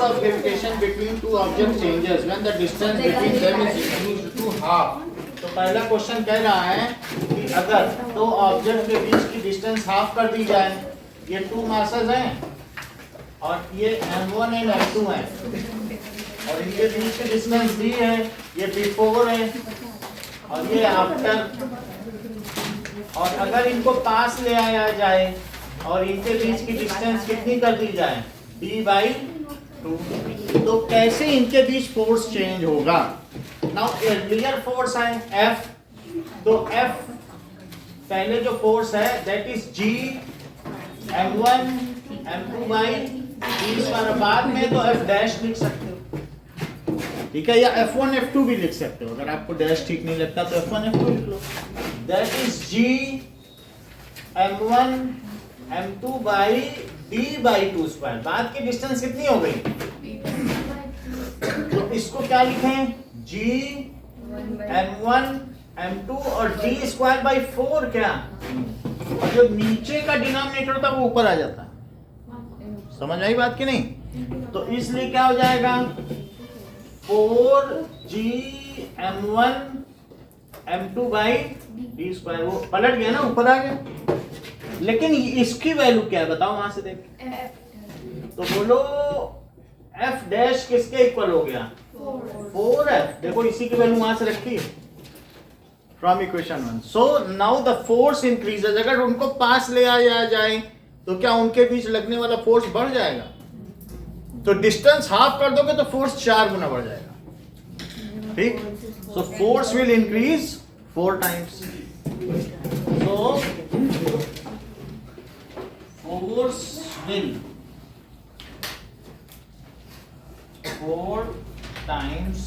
of gravitation between two objects changes when the distance between them is reduced to half. तो पहला question कह रहा है कि अगर दो ऑब्जेक्ट के बीच की डिस्टेंस हाफ कर दी जाए, ये टू मासेस हैं और ये m1 एंड m2 है और इनके बीच की डिस्टेंस d है, ये before है और ये आफ्टर, और अगर इनको पास ले आया जाए और इनके बीच की डिस्टेंस कितनी कर दी जाए d/2, तो कैसे इनके बीच फोर्स चेंज होगा? नाउ एर्लियर फोर्स है F, तो F पहले जो फोर्स है that is G m1 m2 by d², बाद में तो F डैश लिख सकते हो, ठीक है, या F1 F2 भी लिख सकते हो, अगर आपको डैश ठीक नहीं लगता तो F1 F2 लिख लो, that is G m1 m2 by d/2², बाद की डिस्टेंस कितनी हो गई? तो इसको क्या लिखें? G m1 m2 और d²/4 क्या, और जो नीचे का डिनोमिनेटर होता है वो ऊपर आ जाता है। समझ आई बात की नहीं? तो इसलिए क्या हो जाएगा? 4G m1 m2/d², वो पलट गया ना, ऊपर आ गया। लेकिन इसकी वैल्यू क्या है बताओ, वहां से देख, तो बोलो F डैश किसके इक्वल हो गया? 4F। देखो इसी की वैल्यू वहां से रखी है from equation 1। So now the force increases, अगर उनको पास ले आया जाए तो क्या उनके बीच लगने वाला फोर्स बढ़ जाएगा? तो डिस्टेंस हाफ कर दोगे तो फोर्स 4 गुना बढ़ जाएगा, ठीक? So force will increase 4 times, so force will 4 times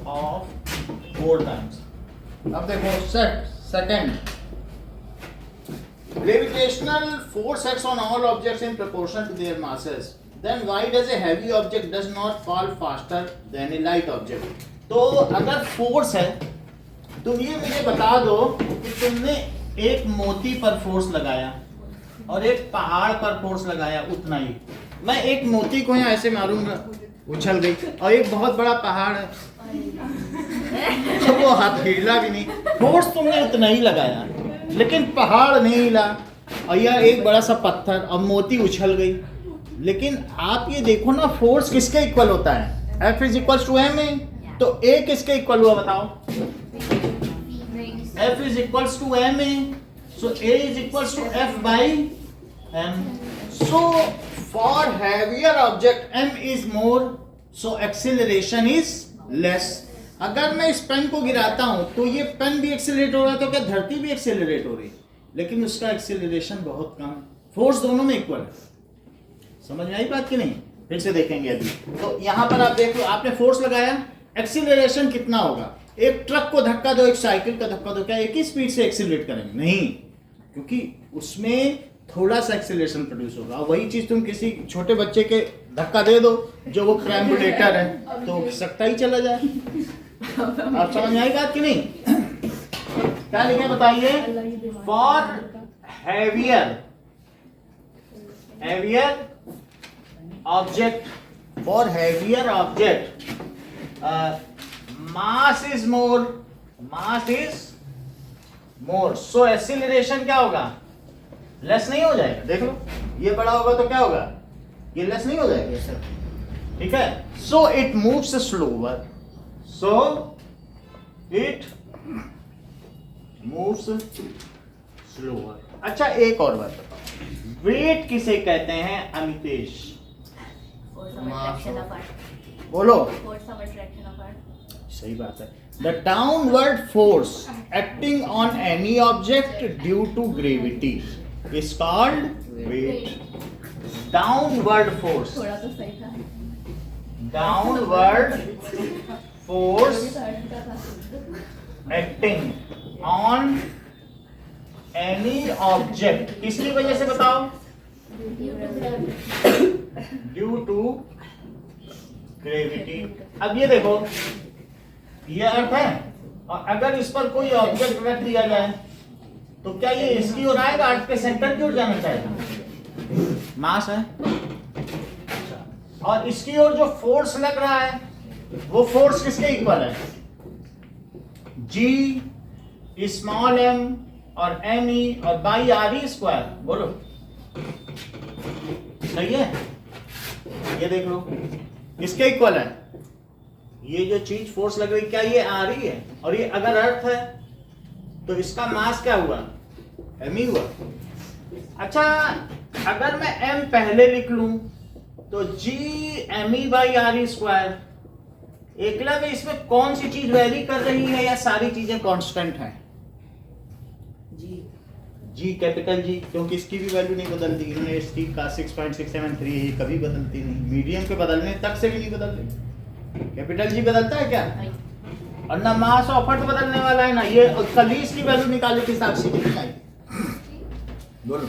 of 4 times. अब देखो second, gravitational force acts on all objects in proportion to their masses. Then why does a heavy object does not fall faster than a light object? तो अगर force है, तुम ये मुझे बता दो कि तुमने एक मोती पर फोर्स लगाया और एक पहाड़ पर फोर्स लगाया, उतना ही। मैं एक मोती को यहाँ ऐसे मारूंगा, उछल गई, और एक बहुत बड़ा पहाड़ है तो वो हाथ हिला भी नहीं, फोर्स तुमने उतना ही लगाया, लेकिन पहाड़ नहीं हिला, और यह एक बड़ा सा पत्थर, अब मोती उछल गई। लेकिन आप ये देखो ना, फोर्स किसके इक्वल होता है? F is equal to m, तो A किसके इक्वल हुआ बताओ? F is equal to m, so A is equal to F/m। So for heavier object m is more, so acceleration is less. अगर मैं इस पेन को गिराता हूं तो ये पेन भी एक्सीलरेट हो रहा है, तो क्या धरती भी एक्सीलरेट हो रही है, लेकिन उसका एक्सीलरेशन बहुत कम, फोर्स दोनों में इक्वल है। समझ में आई बात की नहीं? फिर से देखेंगे अभी। तो यहां पर आप देख लो, आपने फोर्स लगाया, एक्सीलरेशन कितना होगा? एक ट्रक को धक्का दो, एक साइकिल का धक्का दो, क्या एक ही स्पीड से एक्सीलरेट करेंगे? नहीं, क्योंकि उसमें थोड़ा सा एक्सीलरेशन प्रोड्यूस होगा। और वही चीज तुम किसी छोटे बच्चे के धक्का दे दो जो वो ट्रैम्बुलेटर है, तो सकता ही चला जाए। आप समझ में आई बात की नहीं? क्या लिखे बताइए? For heavier object, for heavier object mass is more, so acceleration क्या होगा? लेस नहीं हो जाएगा। देख लो, ये बड़ा होगा तो क्या होगा? ये लेस नहीं हो जाएगा, ठीक है? So it moves slower, so it moves slower. अच्छा, एक और बात बताओ, वेट किसे कहते हैं अमितेश? बोलो। सही बात है। The downward force acting on any object due to gravity is called weight. Downward force, थोड़ा तो सही था। Downward force acting on any object, किसकी वजह से बताओ? Due to gravity. अब ये देखो, ये अर्थ है, और अगर इस पर कोई ऑब्जेक्ट रख दिया जाए तो क्या ये इसकी ओर आएगा? अर्थ के सेंटर की ओर जाना चाहेगा? मास है। और इसकी ओर जो फोर्स लग रहा है वो फोर्स किसके इक्वल है? जी स्मॉल एम और एम ई और बाई आर ई स्क्वायर। बोलो सही है? ये देख लो किसके इक्वल है? ये जो चीज फोर्स लग रही क्या ये आ रही है? और ये अगर अर्थ है तो इसका मास क्या हुआ? एम ही हुआ। अच्छा अगर मैं एम पहले लिख लूं तो G M E by R E square. Eklavya इसमें कौन सी चीज वेरी कर रही है या सारी चीजें कांस्टेंट हैं? जी कैपिटल जी, क्योंकि इसकी भी वैल्यू नहीं बदलती। इन्होंने इसकी का 6.673 है, कभी बदलती नहीं। मीडियम के बदलने तक से भी नहीं बदलती। कैपिटल जी बदलता है क्या? और ना मास ऑफ फट बदलने वाला है ना ये। कलीस की वैल्यू निकालने के हिसाब से कितनी आई? बोलो।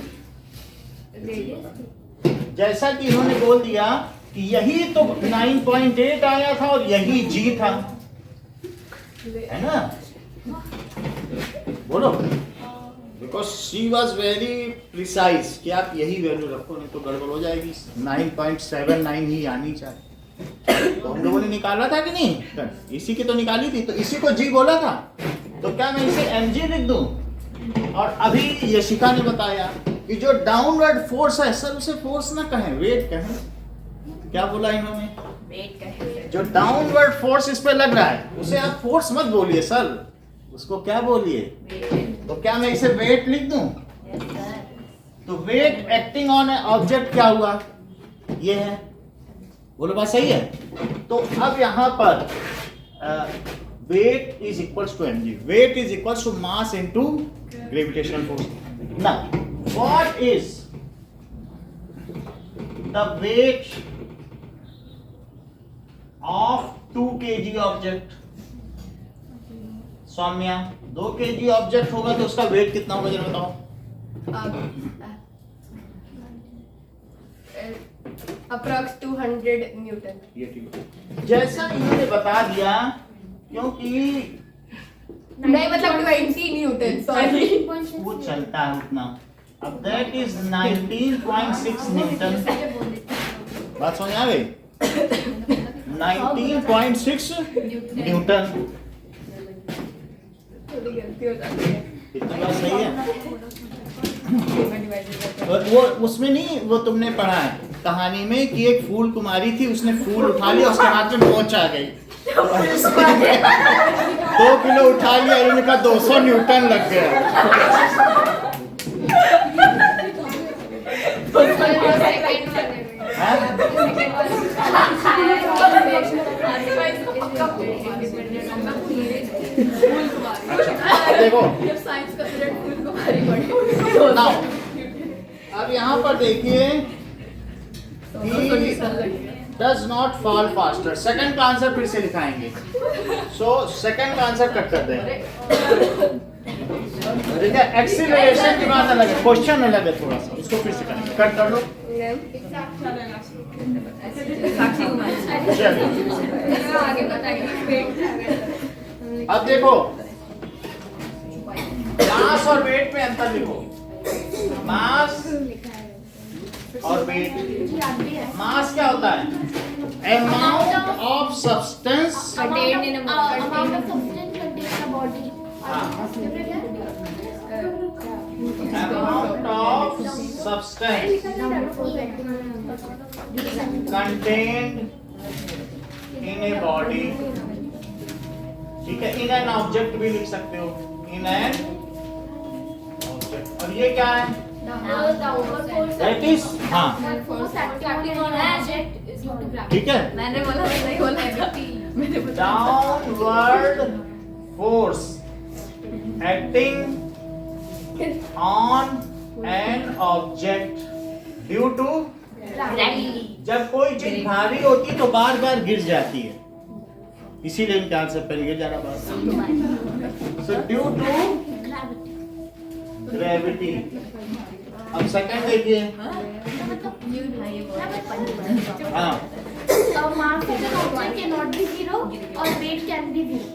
जैसा कि इन्होंने बोल दिया कि यही तो 9.8 आया था और यही जी था, है ना? बोलो। Because she was very precise कि आप यही वैल्यू रखो, नहीं तो गड़बड़ हो जाएगी। 9.79 ही आनी चाहिए। तो हम लोगों ने निकाला था कि नहीं? इसी की तो निकाली थी, तो इसी को जी बोला था। तो क्या मैं इसे एम जी लिख दूं? और अभी यशिका ने बताया कि जो डाउनवर्ड फोर्स है सर उसे फोर्स ना कहें, वेट कहें। क्या बोला इन्होंने? वेट कहें। जो डाउनवर्ड फोर्स इस पे लग रहा है उसे आप फोर्स मत बोलिए सर, उसको क्या बोलिए? तो क्या मैं इसे वेट लिख दूं? तो weight acting on a object क्या हुआ? ये है। बोलो बात सही है? तो अब यहां पर weight is equals to mg। Weight is equals to mass into gravitational force. Now what is the weight of 2 kg object? Saumya 2 kg object होगा तो उसका वेट कितना होगा जरा बताओ? Approx 200 newton. ये ठीक है। जैसा इन्होंने बता दिया, क्योंकि नहीं मतलब 20 न्यूटन, सॉरी। वो चलता है उतना। अब दैट इज 19.6 न्यूटन। बात समझ आ गई? 19.6 न्यूटन। थोड़ी गलती हो जाती है। इतना बात सही है? वो उसमें नहीं, वो तुमने पढ़ा है कहानी में कि एक फूल कुमारी थी, उसने फूल उठा लिया, उसके हाथ में मोच आ गई। 2 किलो उठा लिया, इनका 200 न्यूटन लग गया। देखो अब यहाँ पर देखिए does not fall faster. Second का आंसर फिर से लिखाएंगे। सो सेकंड का आंसर कट कर देंगे। ठीक है, एक्सीलरेशन की बात अलग है, क्वेश्चन अलग है थोड़ा सा, उसको फिर से करेंगे। कट कर लो। आगे बताइए। अब देखो मास और वेट में अंतर लिखो। मास और वेट। मास क्या होता है? Amount of substance Contained in a amount of substance contained in a body. Amount of substance contained in a body. ठीक है, इन एन ऑब्जेक्ट भी लिख सकते हो, इन एन ऑब्जेक्ट। और ये क्या है? दैट इज हाँ ठीक है। मैंने बोला नहीं बोला downward force acting on an object due to. जब कोई चीज भारी होती है तो बार बार गिर जाती है, इसीलिए इनका आंसर पहले गिर जाना बार। So due to gravity. अब सेकंड देखिए। हाँ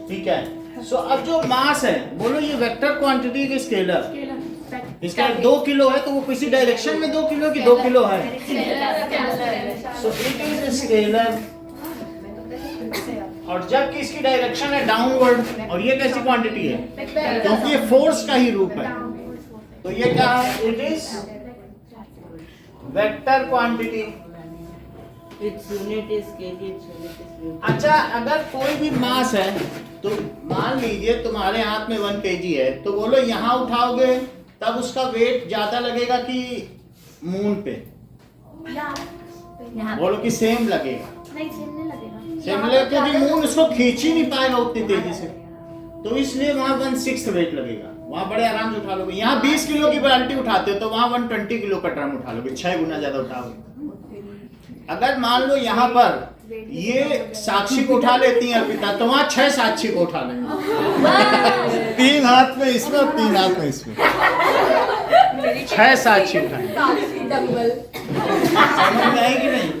ठीक है। सो अब जो मास है, बोलो ये वेक्टर क्वांटिटी के स्केलर? इसका 2 किलो है तो वो किसी डायरेक्शन में 2 किलो की 2 किलो है। So it is scalar. और जबकि इसकी डायरेक्शन है डाउनवर्ड और ये कैसी क्वांटिटी है, क्योंकि ये फोर्स का ही रूप है, तो ये क्या है, it is vector quantity. Its unit is kg, its unit is Newton. अच्छा, अगर कोई भी मास है तो मान लीजिए तुम्हारे हाथ में 1 kg है, तो बोलो यहाँ उठाओगे तब उसका वेट ज्यादा लगेगा कि मून पे? बोलो कि सेम लगेगा। नहीं, सेम नहीं लगेगा। सेम लगेगा क्योंकि मून उसको खींच ही नहीं पाएगा उतनी तेजी से, तो इसलिए वहाँ 1/6 वेट लगेगा। वहाँ बड़े आराम से उठा लोगे। यहाँ 20 किलो की बाल्टी उठाते हो तो वहाँ 120 किलो का ड्रम उठा लोगे, 6 गुना ज्यादा उठाओगे। अगर मान लो यहाँ पर ये साक्षी को उठा लेती है अर्पिता, तो वहाँ 6 साक्षी को उठा लेंगे। 3 हाथ में इसमें और 3 हाथ में इसमें, 6 साक्षी उठाएंगे। समझ में आई कि नहीं?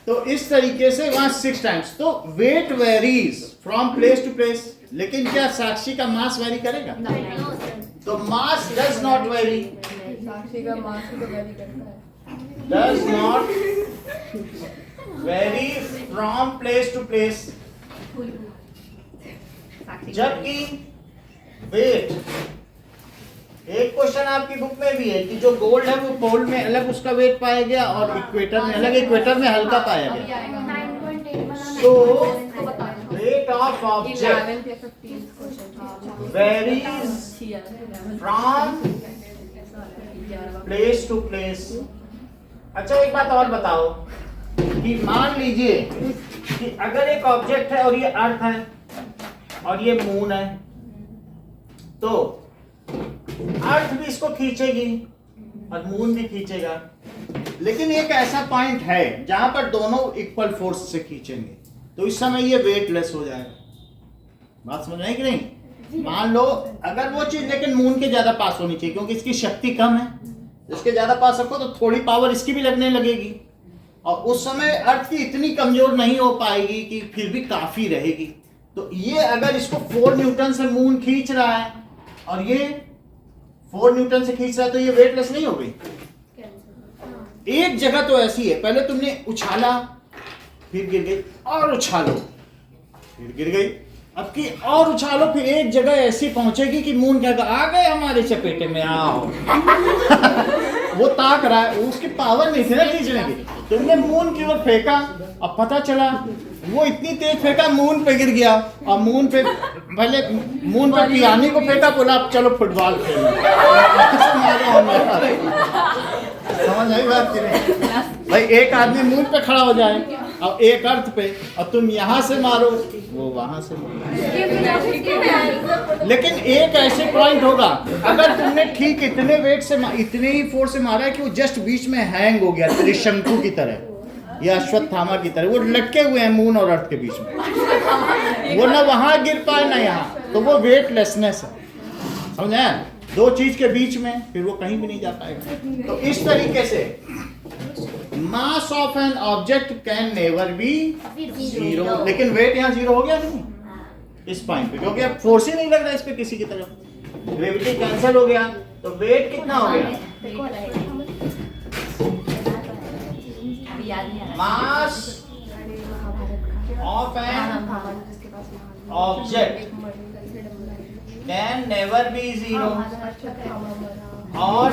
तो इस तरीके से वहाँ 6 टाइम्स। तो weight varies from place to place, लेकिन क्या साक्षी का मास वेरी करेगा? तो mass does not vary, does not vary from place to place। जबकि वेट, एक क्वेश्चन आपकी बुक में भी है कि जो गोल्ड है वो पोल में अलग उसका वेट पाया गया और इक्वेटर में अलग, इक्वेटर में हल्का पाया गया। 9.8 तो weight of object varies from place to place. अच्छा, एक बात और बताओ कि मान लीजिए कि अगर एक ऑब्जेक्ट है और ये अर्थ है और ये मून है, तो अर्थ भी इसको खींचेगी और मून भी खींचेगा, लेकिन एक ऐसा पॉइंट है जहां पर दोनों इक्वल फोर्स से खींचेंगे, तो इस समय ये वेटलेस हो जाएगा। बात समझ आई कि नहीं? मान लो अगर वो चीज लेकिन मून के ज्यादा पास होनी चाहिए, क्योंकि इसकी शक्ति कम है, इसके ज्यादा पास रखो तो थोड़ी पावर इसकी भी लगने लगेगी, और उस समय अर्थ की इतनी कमजोर नहीं हो पाएगी कि फिर भी काफी रहेगी। तो ये अगर इसको 4 न्यूटन से मून खींच रहा है और ये 4 न्यूटन से खींच रहा है, तो ये वेटलेस नहीं हो गई। एक जगह तो ऐसी है, पहले तुमने उछाला फिर गिर गई, और उछालो फिर गिर गई, अब की और उछालो, फिर एक जगह ऐसी पहुंचेगी कि मून कहेगा आ गए हमारे चपेटे में, आओ। वो ताक रहा है, उसकी पावर नहीं थी ना खींचने की, तुमने मून की ओर फेंका, अब पता चला वो इतनी तेज फेंका मून पे गिर गया, और मून पे पहले मून पे पियानी को फेंका, बोला अब चलो फुटबॉल खेलना। समझ आई बात की नहीं? भाई एक आदमी मून पे खड़ा हो जाए और एक अर्थ पे, और तुम यहाँ से मारो वो वहां से मारो, लेकिन एक ऐसे पॉइंट होगा अगर तुमने ठीक इतने वेट से इतने ही फोर्स से मारा है कि वो जस्ट बीच में हैंग हो गया, त्रिशंकु की तरह या अश्वत्थामा की तरह, वो लटके हुए हैं मून और अर्थ के बीच में, वो ना वहां गिर पाए ना यहाँ, तो वो वेटलेसनेस है। समझे? 2 चीज के बीच में, फिर वो कहीं भी नहीं जा पाएगा। तो इस तरीके से mass of an object can never be 0, लेकिन वेट यहाँ 0 हो गया नहीं इस पॉइंट पे, क्योंकि अब फोर्स ही नहीं लग रहा इस पे किसी की तरफ, ग्रेविटी कैंसिल हो गया, तो वेट कितना हो गया? Mass of an object can never be 0, और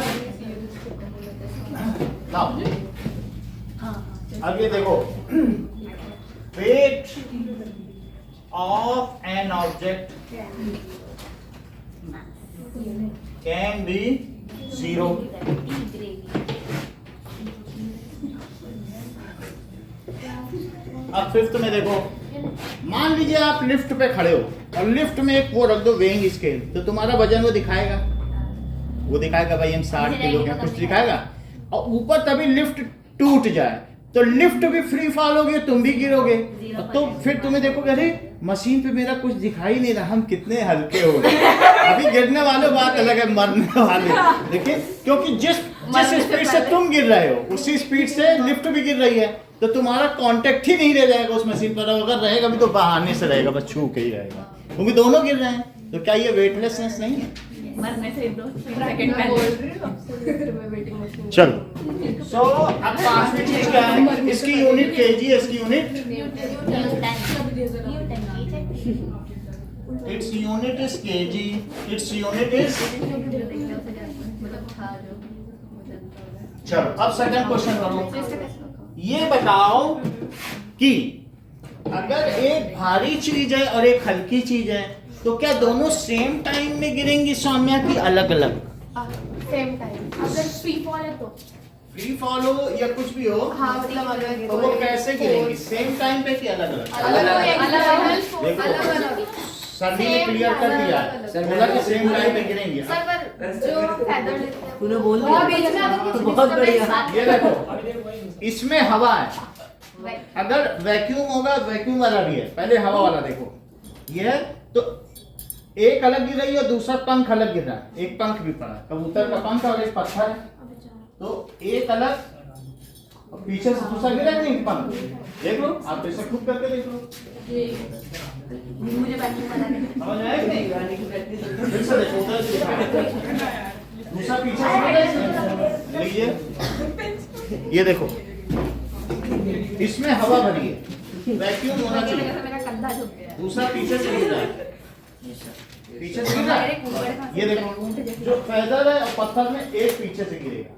अब ये देखो, weight of an object can be 0। अब 5th में देखो, मान लीजिए आप लिफ्ट पे खड़े हो और लिफ्ट में एक वो रख दो वेइंग स्केल, तो तुम्हारा वजन वो दिखाएगा भाई हम 60 किलो के, कुछ दिखाएगा, और ऊपर तभी लिफ्ट टूट जाए तो लिफ्ट भी फ्री फॉल होगी, तुम भी गिरोगे, तो फिर तुम्हें देखोगे अरे मशीन पे मेरा कुछ दिखाई नहीं रहा, हम कितने हल्के हो गए। अभी गिरने वाले बात अलग है, मरने वाले, लेकिन क्योंकि जिस स्पीड से तुम गिर रहे हो उसी स्पीड से लिफ्ट भी गिर रही है, तो तुम्हारा कांटेक्ट ही नहीं रह जाएगा उस मशीन पर, अगर रहेगा भी तो बहाने से रहेगा, बस छू के ही रहेगा, क्योंकि दोनों गिर रहे हैं। तो क्या ये वेटलेसनेस नहीं है? मरने से 2-3 सेकंड चलो सो अब पांचवी चीज क्या है, इसकी यूनिट केजी है, इसकी unit its unit is KG, its unit is. चलो अब सेकंड क्वेश्चन करो, ये बताओ कि अगर एक भारी चीज है और एक हल्की चीज है तो क्या दोनों सेम टाइम में गिरेंगी सौम्या की अलग अलग? सेम टाइम अगर फ्री फॉल है तो फ्री फॉल हो या कुछ भी हो, हाँ मतलब अगर तो वो कैसे गिरेंगी, सेम टाइम पे कि अलग अलग? अलग सर ने क्लियर कर दिया है, बोला कि सेम टाइम पे गिरेंगी। सर पर जो फेदर लेते हैं तूने बोल वो दिया। बीच में अगर कुछ बहुत बढ़िया। ये देखो इसमें हवा है, अगर वैक्यूम होगा वैक्यूम वाला भी है, पहले हवा वाला देखो, ये है तो एक अलग गिर रही है, दूसरा पंख अलग गिर रहा है, एक पंख भी पड़ा है, कबूतर का पंख और एक पत्थर है, तो एक अलग और पीछे से दूसरा गिरा नहीं पंख, देख लो आप ऐसा खुद करके देख लो, मुझे बैठने पता नहीं। समझ आया कि नहीं? फिर से देखो उधर से दूसरा पीछे से लीजिए, ये देखो इसमें हवा भरी है, वैक्यूम होना चाहिए, मेरा कंधा झुक गया। दूसरा पीछे से गिर रहा है, पीछे से गिर रहा है, ये देखो जो फेदर है और पत्थर में एक पीछे से गिरेगा,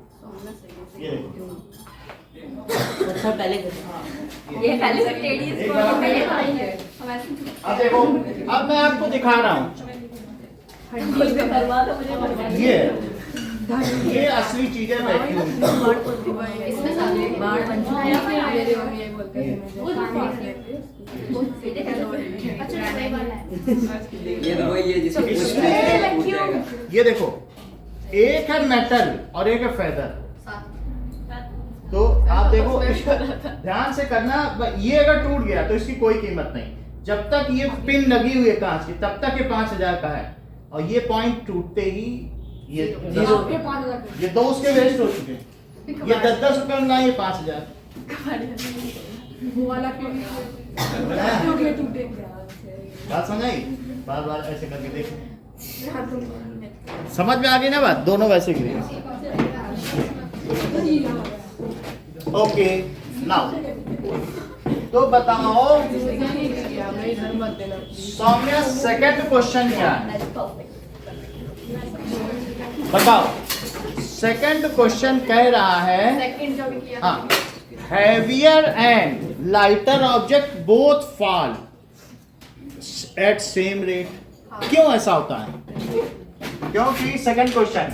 ये देखो अच्छा पहले कर। ये पहले से टेढ़ी एक इसको बार पहले और खाएंगे। हम ऐसे अब देखो, अब मैं आपको दिखा रहा हूँ, हड्डी पे करवा दो मुझे मरवा दो। ये असली चीज है वैक्यूम। इसमें सारे बाढ़ बन चुके हैं। मेरी मम्मी ये बोलते हैं अच्छा वही वाला है ये तो वही है जिसकी इसमें ये देखो एक है मेटल और एक है फेदर, तो आप देखो इसको ध्यान से करना, ये अगर टूट गया तो इसकी कोई कीमत नहीं, जब तक ये पिन लगी हुई है कांच की तब तक ये 5000 का है, और ये पॉइंट टूटते ही ये ये दो उसके वेस्ट हो चुके हैं, ये 10-10 रुपए में ना, ये 5000। बात समझ आई, बार बार ऐसे करके देखो, समझ में आ गई ना बात, दोनों वैसे गिरे। ओके नाउ तो बताओ सौम्या सेकंड क्वेश्चन क्या है, बताओ सेकंड क्वेश्चन कह रहा है, सेकंड जो भी किया हाँ, heavier and lighter object both fall at same rate। क्यों ऐसा होता है? क्योंकि second question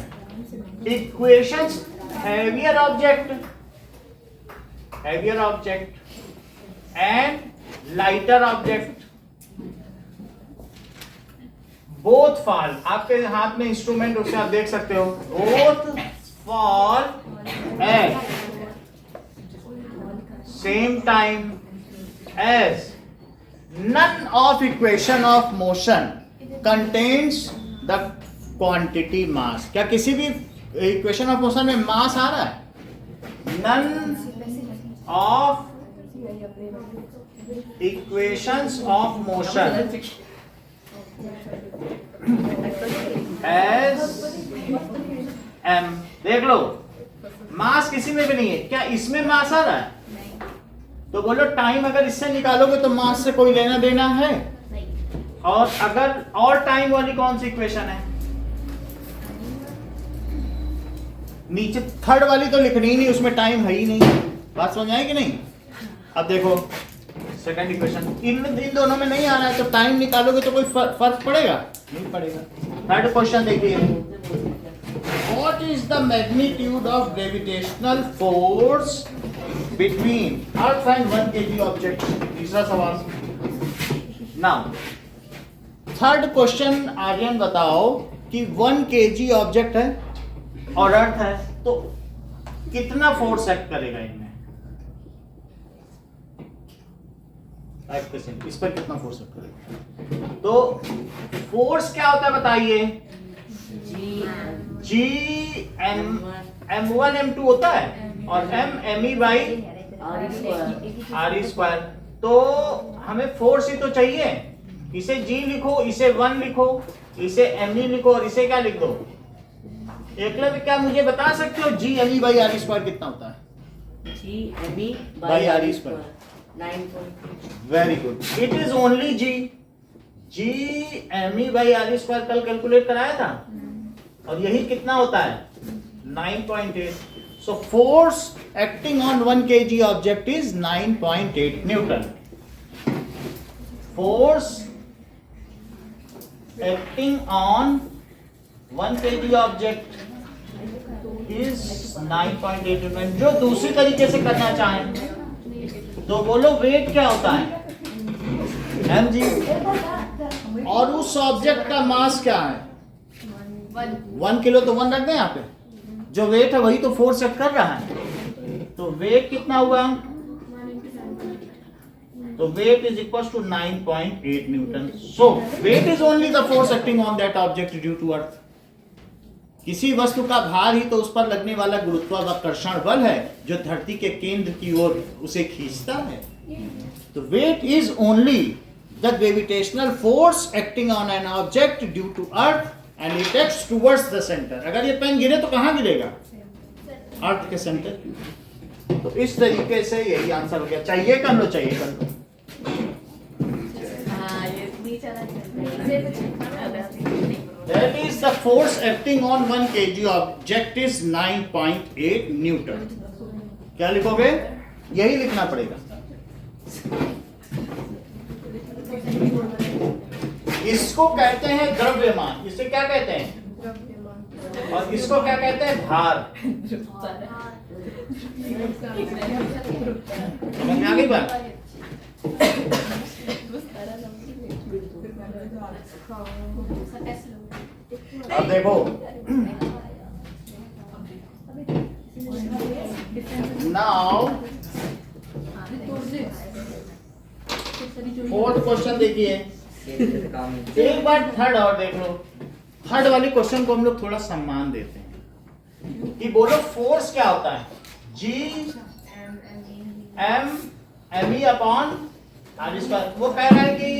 equations heavier object and lighter object both fall, आपके हाथ में इंस्ट्रूमेंट उससे आप देख सकते हो, both fall at same time as none of equation of motion contains the quantity mass। क्या किसी भी इक्वेशन ऑफ मोशन में मास आ रहा है? none of equations of motion as m, देख लो मास किसी में भी नहीं है, क्या इसमें मास आ रहा है? तो बोलो टाइम अगर इससे निकालोगे तो मास से कोई लेना देना है? और अगर और टाइम वाली कौन सी इक्वेशन है? नीचे थर्ड वाली तो लिखनी ही नहीं, उसमें टाइम है ही नहीं, बात समझ आई कि नहीं? अब देखो सेकंड इक्वेशन, इन दोनों में नहीं आ रहा है तो टाइम निकालोगे तो कोई फर्क पड़ेगा? नहीं पड़ेगा। थर्ड क्वेश्चन देखिए, what is the magnitude of gravitational force between earth and 1 kg object? तीसरा सवाल। नाउ थर्ड क्वेश्चन, आर्यन बताओ कि 1 kg ऑब्जेक्ट है और अर्थ है, तो कितना फोर्स एक्ट करेगा इनमें? 5%, इस पर कितना फोर्स एक्ट करेगा? तो फोर्स क्या होता है बताइए? जी m1 m2 होता है और m me by r square. तो हमें फोर्स ही तो चाहिए, इसे G लिखो, इसे 1 लिखो, इसे ME लिखो और इसे क्या लिख दो? एकलव्य, क्या मुझे बता सकते हो G ME by R square कितना होता है? G ME by R square. 9.3. Very good, it is only G. G ME by R square कल कैलकुलेट कराया था और यही कितना होता है? 9.8. So force acting on 1 kg object is 9.8 Newton. Force acting on 1 kg object is 9.8 Newton. जो दूसरी तरीके से करना चाहें तो बोलो वेट क्या होता है? mg. और उस ऑब्जेक्ट का मास क्या है? 1 किलो. तो 1 रख दें यहाँ पे. जो वेट है वही तो फोर्स एक्ट कर रहा है. तो वेट कितना हुआ? तो weight is equal to 9.8 newton. So weight is only the force acting on that object due to earth. किसी वस्तु का भार ही तो उस पर लगने वाला गुरुत्वाकर्षण बल है जो धरती के केंद्र की ओर उसे खींचता है. तो weight is only the gravitational force acting on an object due to earth and it acts towards the centre. अगर ये पेन गिरे तो कहां गिरेगा? अर्थ के सेंटर. तो इस तरीके से यही आंसर हो गया. चाहिए कर लो, चाहिए कर लो. That is the force acting on 1 kg object is 9.8 Newton. क्या लिखोगे? यही लिखना पड़ेगा. इसको कहते हैं द्रव्यमान. इसे क्या कहते हैं? और इसको क्या कहते हैं? भार. समझ में आ गई बात? अब देखो, नाउ फोर्थ क्वेश्चन देखिए. एक बार थर्ड और देख लो. थर्ड वाली क्वेश्चन को हम लोग थोड़ा सम्मान देते हैं कि बोलो फोर्स क्या होता है? G M ME upon R square. वो कह रहा है कि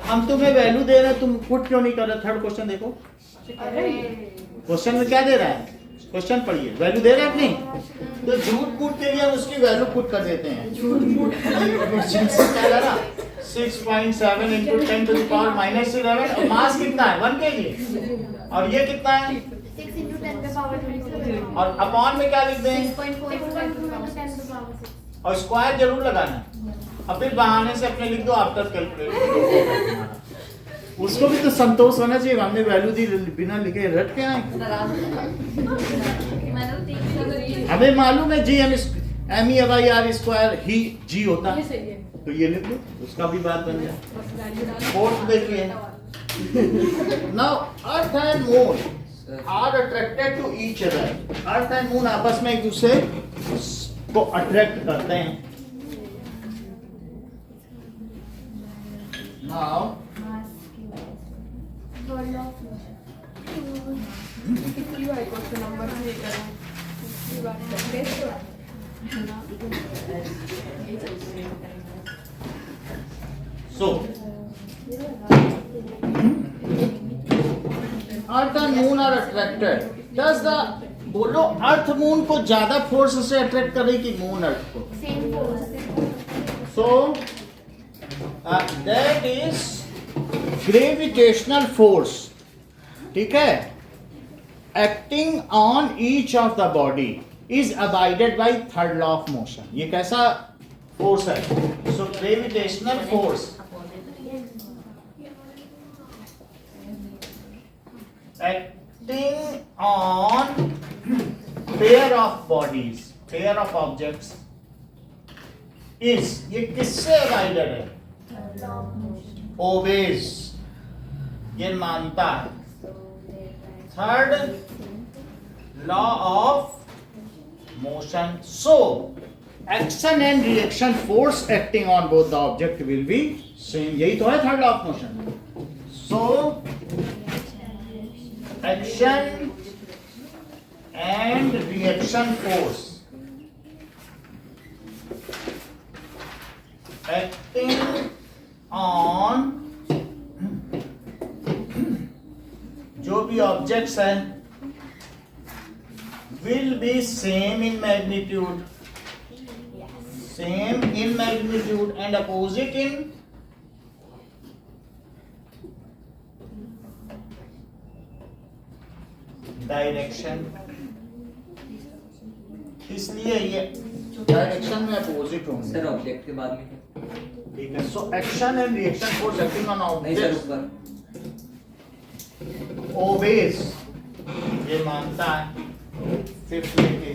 हम तुम्हें वैल्यू दे रहे हैं, तुम पुट क्यों नहीं कर रहे? थर्ड क्वेश्चन देखो. क्वेश्चन में क्या दे रहा है? क्वेश्चन पढ़िए. वैल्यू दे रहा है कि नहीं? तो झूठ मूठ के लिए हम उसकी वैल्यू पुट कर देते हैं. झूठ मूठ क्वेश्चन से क्या है ना, 6.7 into 10 to the power minus 11. और मास कितना है? 1 kg. और ये कितना है? 6 into 10 to the power 22. और अपॉन में क्या लिख दें? 6.4 into 10 to the power 6. और स्क्वायर जरूर लगाना. अब फिर बहाने से अपने लिख दो आफ्टर कैलकुलेट. उसको भी तो संतोष होना चाहिए. हमने वैल्यू दी, बिना लिखे रट के आए. हमें मालूम है G ME by R square he G होता है. तो ये लिख लो, उसका भी बात बन जाए. फोर्थ देखिए. Now earth and moon are attracted to each other. Earth and moon आपस में एक दूसरे को अट्रैक्ट करते हैं. Now so earth and moon are attracted. does the बोलो अर्थ मून को ज्यादा फोर्स से अट्रैक्ट करे कि मून अर्थ को? Same force. so that is gravitational force. ठीक है? acting on each of the body is abided by third law of motion. ये कैसा फोर्स है? so gravitational force acting on pair of bodies, pair of objects is, ये किससे abided है? obeys, ये मानता है third law of motion. So action and reaction force acting on both the object will be same. यही तो है third law of motion. So action and reaction force acting on भी ऑब्जेक्ट्स हैं will be same in magnitude and opposite in direction. इसलिए ये direction में opposite होंगे। Sir object के बाद में क्या? ठीक है, so action and reaction force acting on नहीं सर ऑब्जेक्ट ऊपर ओबेज, ये मानता है फिफ्थ लेके।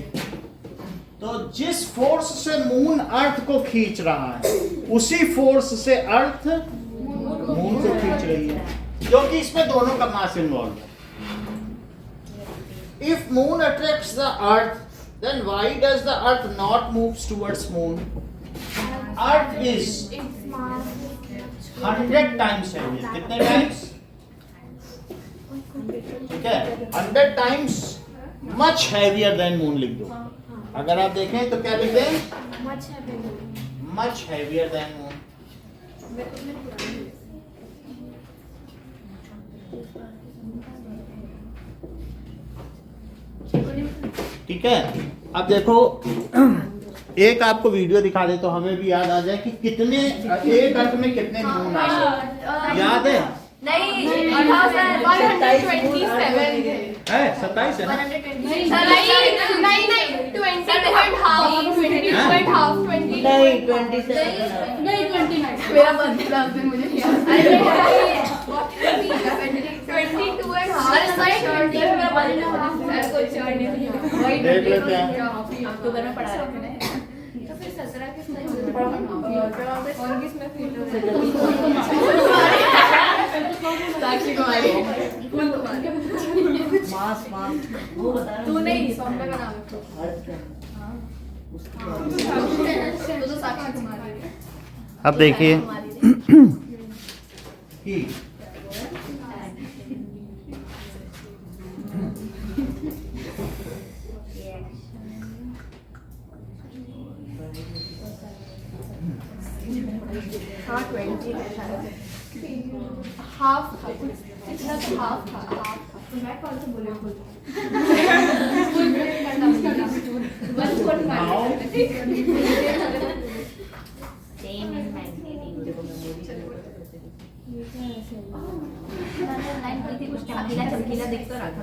तो जिस फोर्स से मून अर्थ को खींच रहा है उसी फोर्स से अर्थ मून को खींच रही है, क्योंकि इसमें दोनों का मास इन्वॉल्व है। If moon attracts the earth, then why does the earth not moves towards moon? Earth is Its mass 100 times heavier. कितने times? ठीक है, 100 times much heavier than moon लिख दो। अगर आप देखें तो क्या लिख दें? much heavier. Much heavier than moon। ठीक है, अब देखो एक आपको वीडियो दिखा दे तो हमें भी याद आ जाए कि कितने एक अर्थ में कितने मून आए। याद है? नहीं, 127 है 27 है ना? नहीं 27 मेरा बदला आपने मुझे याद देख लेते हैं। अक्टूबर में पढ़ा रहे थे। साक्षी कुमारी मास वो बता रहा तू नहीं सौम्या का नाम है तो साक्षी कुमारी अब देखिए कि हाँ 20 हाफ था इतना तो हाफ था मैं कौन से बोले चमकीला दिख तो रहा था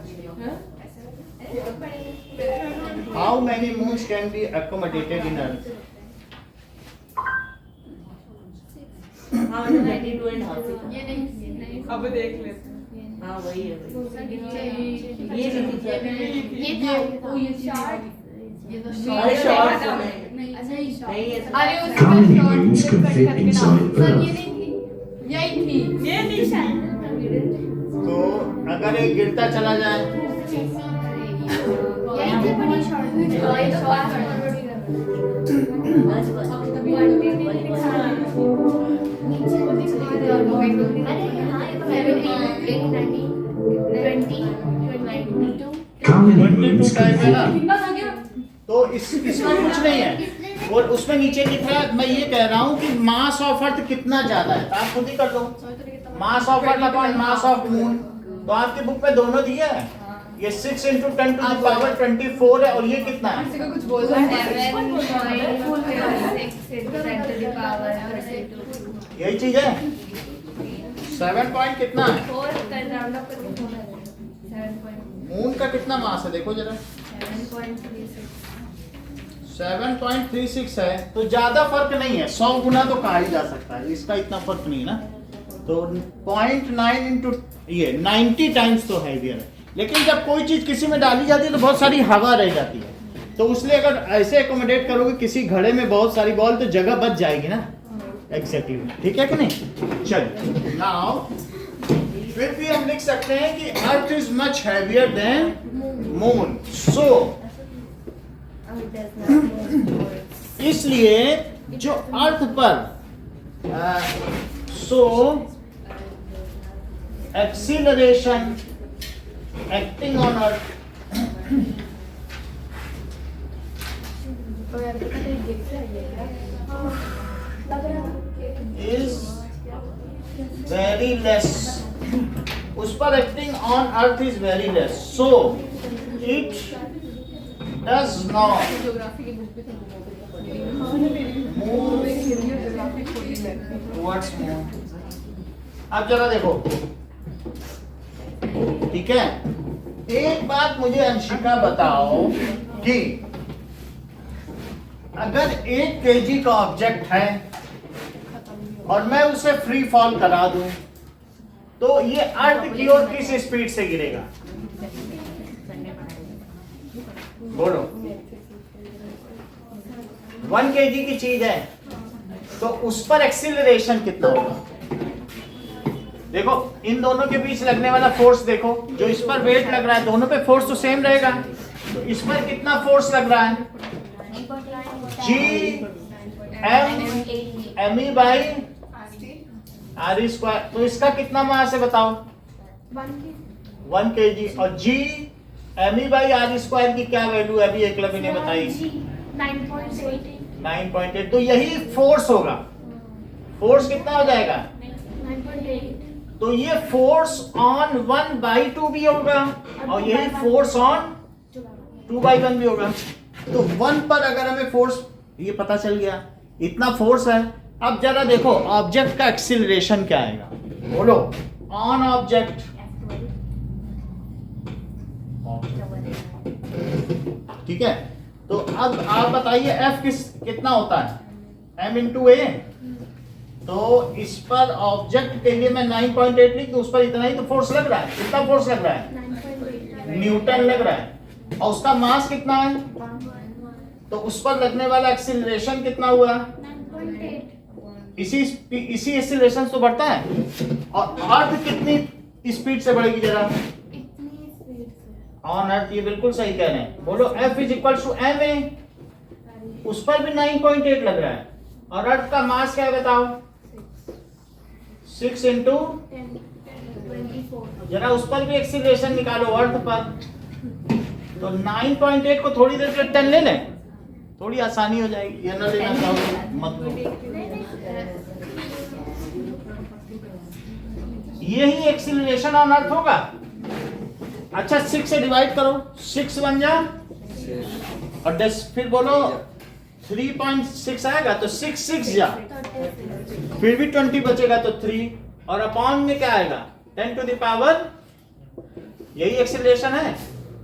how many moons can be accommodated in Earth? हाँ 92 and half ये नहीं अब देख लेते हैं। हाँ वही है ये ये नहीं थी ये था ये शॉर्ट ये तो अरे शॉर्ट नहीं अच्छा ये शॉर्ट नहीं है अरे How many उसमें moons short could fit inside sir ये Earth? नहीं थी यही थी ये नहीं शायद तो अगर एक गिरता चला जाए यही से बड़ी शॉर्ट ये तो बात बस बस How many 22 moons could type है ना, fit? तो इसमें कुछ नहीं है। और उसमें नीचे लिख रहा है, मैं ये कह रहा हूँ कि मास ऑफ अर्थ कितना ज्यादा है, तो आप खुद ही कर लो। Mass of earth upon mass of moon, तो आपकी बुक में दोनों दिया है। ये 6 × 10⁻24 है और ये कितना है? किसी को कुछ बोल दो यही चीज है। 7 पॉइंट कितना है? मून का कितना मास है देखो जरा, 7.36 है, तो ज्यादा फर्क नहीं है। 100 गुना तो कहा ही जा सकता है, इसका इतना फर्क नहीं ना। तो 0.9 × ये 90 टाइम्स तो हैवियर है। लेकिन जब कोई चीज किसी में डाली जाती है तो बहुत सारी हवा रह जाती है, तो उसलिए अगर ऐसे एकोमोडेट करोगे किसी घड़े में बहुत सारी बॉल तो जगह बच जाएगी ना। एग्जैक्टली ठीक है कि नहीं? चलिए नाउ फिर भी हम लिख सकते हैं कि earth is much heavier than moon. So इसलिए जो अर्थ पर so acceleration acting on earth is very less, उस पर acting on earth is very less, so it does not geography की बुक भी था मूव ज्योग्राफी खोली है टुवर्ड्स मून। अब जरा देखो, ठीक है, एक बात मुझे अंशिका बताओ कि अगर 1 kg का ऑब्जेक्ट है और मैं उसे फ्री फॉल करा दूं तो ये अर्थ की ओर किस स्पीड से गिरेगा? बोलो। 1 kg की चीज है तो उस पर एक्सीलरेशन कितना होगा? देखो इन दोनों के बीच लगने वाला फोर्स देखो, जो इस पर वेट लग रहा है दोनों पे फोर्स तो सेम रहेगा, तो इस पर कितना फोर्स लग रहा है? G M E by R square. तो इसका कितना मास है बताओ? 1 kg। और G M E by R square की क्या वैल्यू है? अभी एकलव्य ने बताई 9.8। तो यही फोर्स होगा। फोर्स कितना हो जाएगा? 9.8। तो ये फोर्स ऑन 1/2 भी होगा और यही फोर्स ऑन 2/1 भी होगा। तो 1 पर अगर हमें फोर्स ये पता चल गया इतना फोर्स है, अब जरा देखो ऑब्जेक्ट का एक्सीलरेशन क्या आएगा? बोलो। ऑन ऑब्जेक्ट, ठीक है, तो अब आप बताइए F कितना होता है? M इंटू ए। तो इस पर ऑब्जेक्ट के लिए मैं 9.8 लिख दूं, उस पर इतना ही तो फोर्स लग रहा है। कितना फोर्स लग रहा है? 9.8। न्यूटन लग रहा है। और उसका मास कितना है? तो उस पर लगने वाला एक्सीलरेशन कितना हुआ? 9.8। इसी एक्सीलरेशन तो बढ़ता है। और अर्थ कितनी स्पीड से बढ़ेगी जरा? इतनी स्पीड से। ऑन अर्थ, ये बिल्कुल सही कह रहे हैं। बोलो F is equal to M A. उस पर भी 9.8 लग रहा है और अर्थ का मास क्या है बताओ? 6 इंटू 24। जरा उस पर भी एक्सीलरेशन निकालो अर्थ पर। तो 9.8 को थोड़ी देर के 10 ले लें, थोड़ी आसानी हो जाएगी। ये ना लेना चाहो मत लो। यही एक्सीलरेशन ऑन अर्थ होगा। अच्छा 6 से डिवाइड करो, 6 बन जा और 10 फिर बोलो 3.6 आएगा तो 6 जा, फिर भी 20 बचेगा तो 3 और अपॉन में क्या आएगा? 10 टू द पावर, यही एक्सीलरेशन है।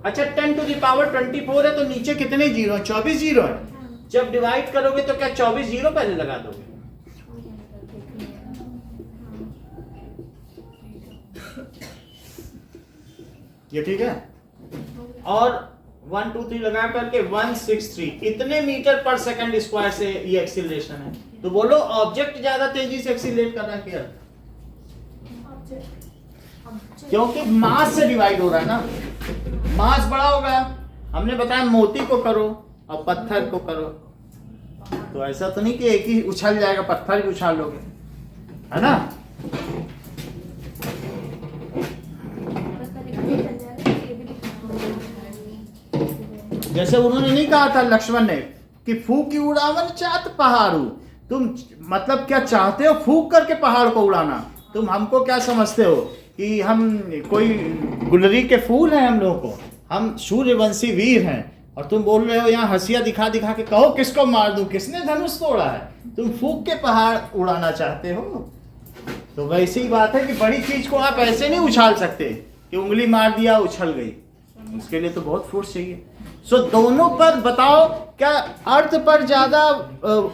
अच्छा 10 टू द पावर 24 है तो नीचे कितने जीरो? 24 जीरो है। जब डिवाइड करोगे तो क्या 24 जीरो पहले लगा दोगे? ये ठीक है। और 1 2 3 लगा करके 163 इतने मीटर पर सेकंड स्क्वायर से ये एक्सीलरेशन है। तो बोलो ऑब्जेक्ट ज्यादा तेजी से एक्सीलरेट कर रहा है क्या? क्योंकि मास से डिवाइड हो रहा है ना। मास बड़ा होगा, हमने बताया मोती को करो और पत्थर को करो, तो ऐसा तो नहीं कि एक ही उछल जाएगा, पत्थर भी उछाल लोगे, है ना? जैसे उन्होंने नहीं कहा था लक्ष्मण ने कि फूक की उड़ावन चाहत पहाड़ू। तुम मतलब क्या चाहते हो? फूक करके पहाड़ को उड़ाना। तुम हमको क्या समझते हो कि हम कोई गुलरी के फूल हैं? हम लोगों को, हम सूर्यवंशी वीर हैं और तुम बोल रहे हो यहाँ हंसिया दिखा दिखा के कहो किसको मार दूं, किसने धनुष तोड़ा है? तुम फूक के पहाड़ उड़ाना चाहते हो। तो वैसी ही बात है कि बड़ी चीज को आप ऐसे नहीं उछाल सकते कि उंगली मार दिया उछल गई, उसके लिए तो बहुत फोर्स चाहिए। सो दोनों पर बताओ क्या अर्थ पर ज्यादा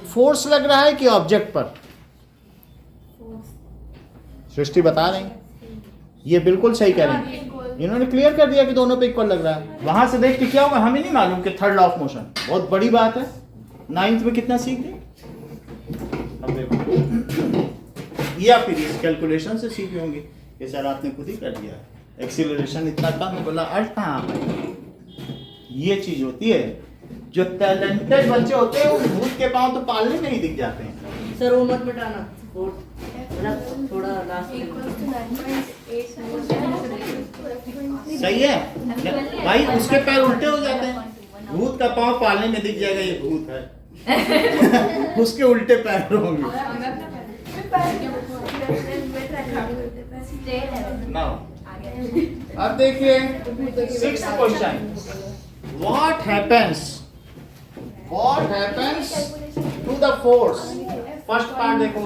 फोर्स लग रहा है कि ऑब्जेक्ट पर? सृष्टि बता रही, ये बिल्कुल सही कह रहे हैं। इन्होंने क्लियर कर दिया कि दोनों पे इक्वल लग रहा है। वहां से देख के क्या होगा हमें नहीं मालूम कि थर्ड लॉ ऑफ मोशन बहुत बड़ी बात है। 9th में कितना सीख गए? अब देखो या फिर इस कैलकुलेशन से सीखे होंगे कि सर आपने खुद ही कर दिया, एक्सीलरेशन इतना कम, बोला अर्थ कहाँ है? ये चीज होती है। जो टैलेंटेड बच्चे होते हैं वो भूत के पांव तो पालने में ही दिख जाते हैं। सर वो मत मिटाना, थोड़ा लास्ट सही है भाई, उसके पैर उल्टे हो जाते हैं। भूत का पांव पालने में दिख जाएगा ये भूत है उसके उल्टे पैर होंगे। नाउ अब देखिए 6th question, what happens to the force? First part देखो,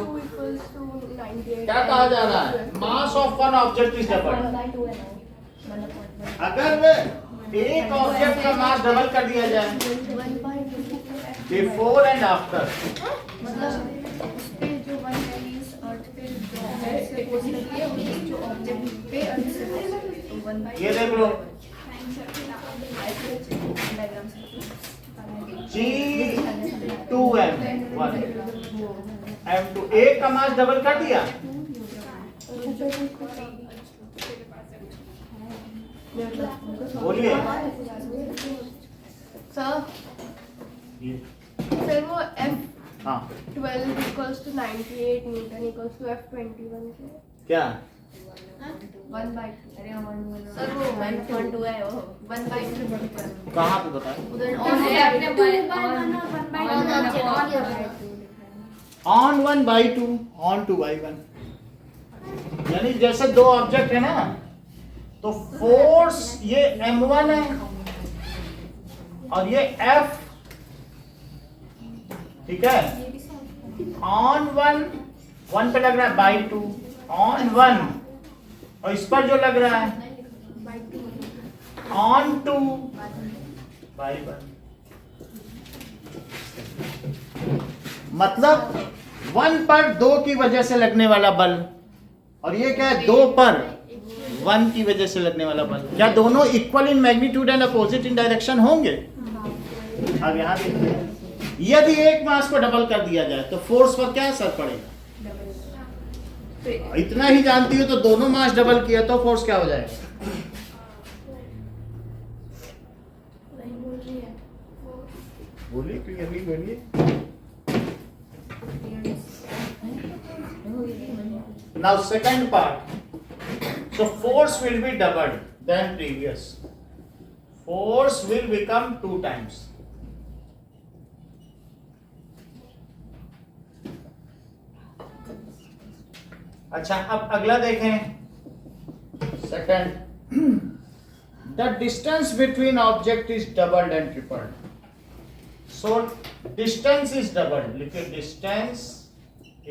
क्या कहा जा रहा है? Mass of one object is double. अगर एक ऑब्जेक्ट का मास डबल कर दिया जाए बिफोर एंड आफ्टर, जो वन वैल्यूज अर्थ पे जो ऑब्जेक्ट पे ये देख लो G2M 1 M2, एक का मास डबल कर दिया, बोलिए। सर ये, फिर वो हाँ F12 equals to 98 Newton equals to F21 के क्या 1/2। सर वो 1.2 है, वो 1/2 कहाँ पे बताए? उधर ऑन 1/2 ऑन 2/1, यानी जैसे दो ऑब्जेक्ट है ना, तो फोर्स ये M1 है और ये F, ठीक है। ऑन 1 पे लग रहा है by2, ऑन 1 और इस पर जो लग रहा है ऑन 2 by1। मतलब 1 पर 2 की वजह से लगने वाला बल, और ये क्या है 2 पर 1 की वजह से लगने वाला बल। क्या दोनों equal in magnitude and opposite in direction होंगे? अब यहां देखिए, यदि एक मास को डबल कर दिया जाए तो फोर्स पर क्या असर पड़ेगा? इतना ही जानती हो तो दोनों मास डबल किया तो फोर्स क्या हो जाएगा? बोलिए क्लियरली बोलिए। Now second part, so force will be doubled than previous. Force will become 2 times. अच्छा, अब अगला देखें, second, the distance between object is doubled and tripled. So distance is doubled, लिखिए distance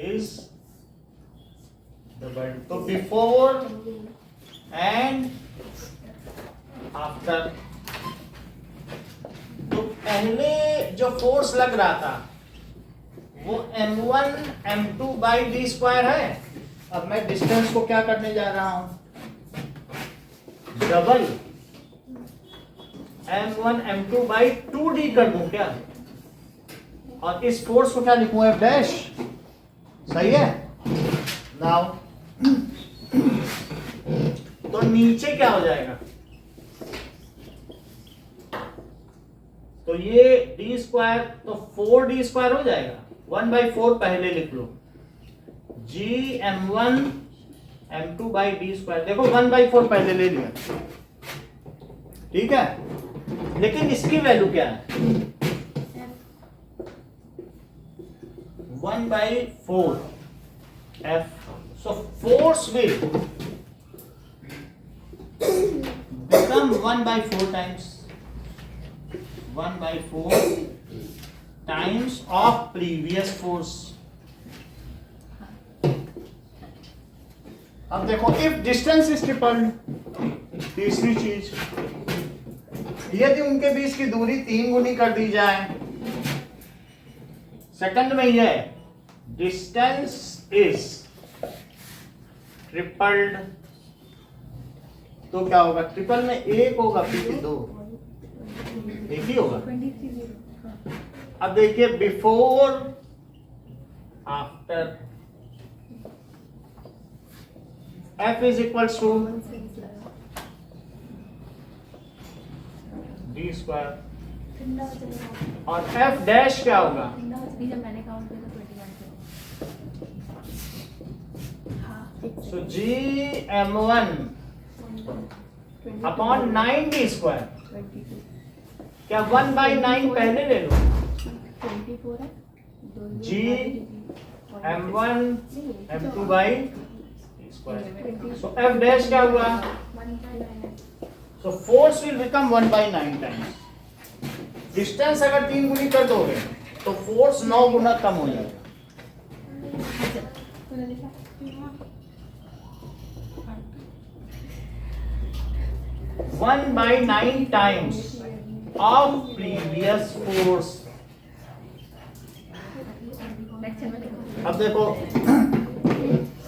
is doubled, तो before and after। तो पहले जो force लग रहा था वो M1 M2 by d square है। अब मैं डिस्टेंस को क्या करने जा रहा हूं? Double M1 M2 by 2d कर दूं क्या? और इस फोर्स को क्या लिखूं? F dash. सही है। नाउ तो नीचे क्या हो जाएगा? तो ये d स्क्वायर तो 4d स्क्वायर हो जाएगा। 1/4 पहले लिख लो, G M1 M2 by d square. देखो 1/4 पहले ले लिया, ठीक है। लेकिन इसकी वैल्यू क्या है? 1/4 F। So force will become 1/4 times 1/4 times of previous force। अब देखो, if distance is tripled, तीसरी चीज, यदि उनके बीच की दूरी 3 गुनी कर दी जाए, सेकंड में यह है distance is tripled, तो क्या होगा? ट्रिपल में 1 होगा, फिर 2 एक ही होगा। अब देखिए before after, F is equals to d square, और F डैश क्या होगा? So G M1 upon 9d square. क्या 1/9 पहले ले लो? G M1 M2 by d square. So F dash क्या हुआ? तो force will become 1/9 times. Distance अगर 3 गुनी कर दोगे तो फोर्स 9 गुना कम हो जाएगा। 1/9 times of previous force। अब देखो,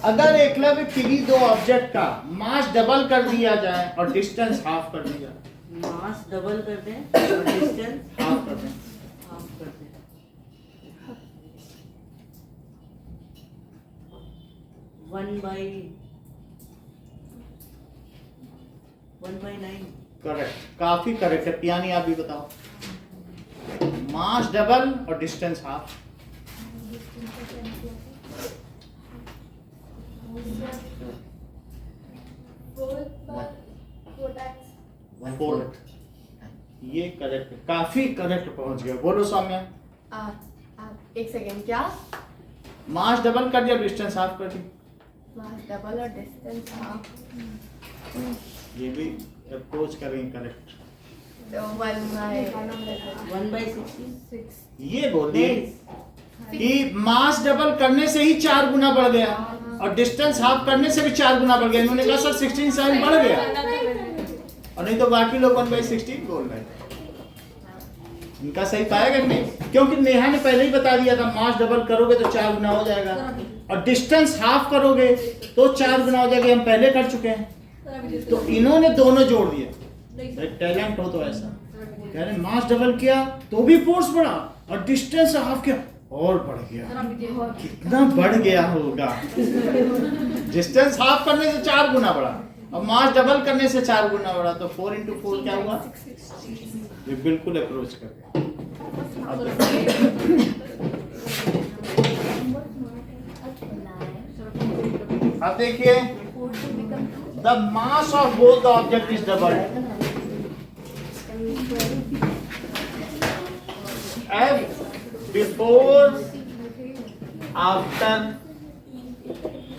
अगर एकलव्य किसी दो ऑब्जेक्ट का मास डबल कर दिया जाए और डिस्टेंस हाफ कर दिया जाए, मास डबल कर दें और डिस्टेंस हाफ कर दें, हाफ कर दें, 1/9। करेक्ट, काफी करेक्ट है। पियानी आप भी बताओ। मास डबल और डिस्टेंस हाफ। फोर्थ, ये करेक्ट, काफी करेक्ट पहुंच गए। बोलो सौम्या। एक सेकेंड, क्या? मास डबल कर दिया, डिस्टेंस हाफ कर दी। मास डबल और डिस्टेंस हाफ, ये भी अप्रोच करेंगे करेक्ट। तो 1/6। 1/66। ये बोल दिए कि मास डबल करने से ही 4 गुना बढ़ गया और डिस्टेंस हाफ करने से भी 4 गुना बढ़ गया। इन्होंने कहा सर 16/7 बढ़ गया, और नहीं तो बाकी लोग 1/16 बोल रहे थे। इनका सही पाएगा कि नहीं? क्योंकि नेहा ने पहले ही बता दिया था मास डबल करोगे तो 4 गुना हो जाएगा और डिस्टेंस हाफ करोगे तो 4 गुना हो जाएगा। हम पहले कर चुके हैं, तो इन्होंने दोनों जोड़ दिया। टैलेंट हो तो ऐसा कह रहे, मास डबल किया तो भी फोर्स बढ़ा और डिस्टेंस हाफ किया और बढ़ गया। कितना बढ़ गया होगा? डिस्टेंस हाफ करने से 4 गुना बढ़ा और मास डबल करने से 4 गुना बढ़ा, तो 4 into 4 क्या हुआ? ये बिल्कुल अप्रोच कर गया। अब देखिए, the mass of both the object is double. F before, after,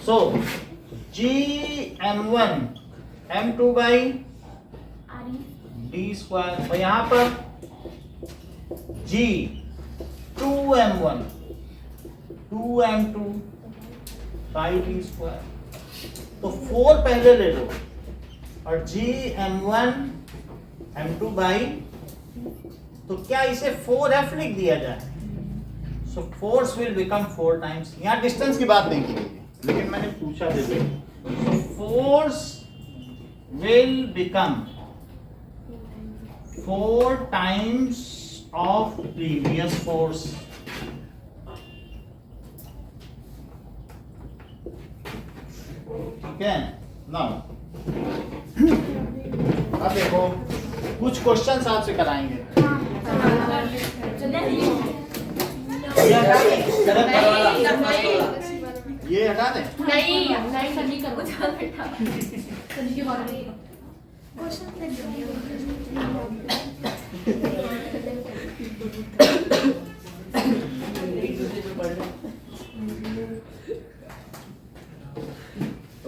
so G m1 m2 by d square, और यहाँ पर G 2m1 2m2 by d square। तो 4 पहले ले लो और G m1 m2 by, तो क्या इसे 4f लिख दिया जाए? So force will become 4 times. यहाँ डिस्टेंस की बात नहीं की गई, लेकिन मैंने पूछा देखो, so force will become 4 times of previous force. ठीक है ना? अब देखो, कुछ क्वेश्चन आपसे कराएंगे। ये हटा दें, ये हटा दें।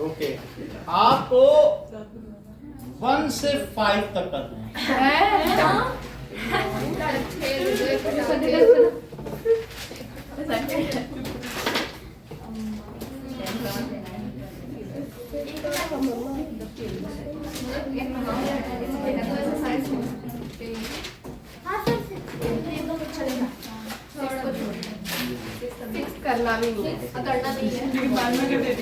ओके, आपको 1 से 5 तक करना है। करना भी नहीं है, करना नहीं है।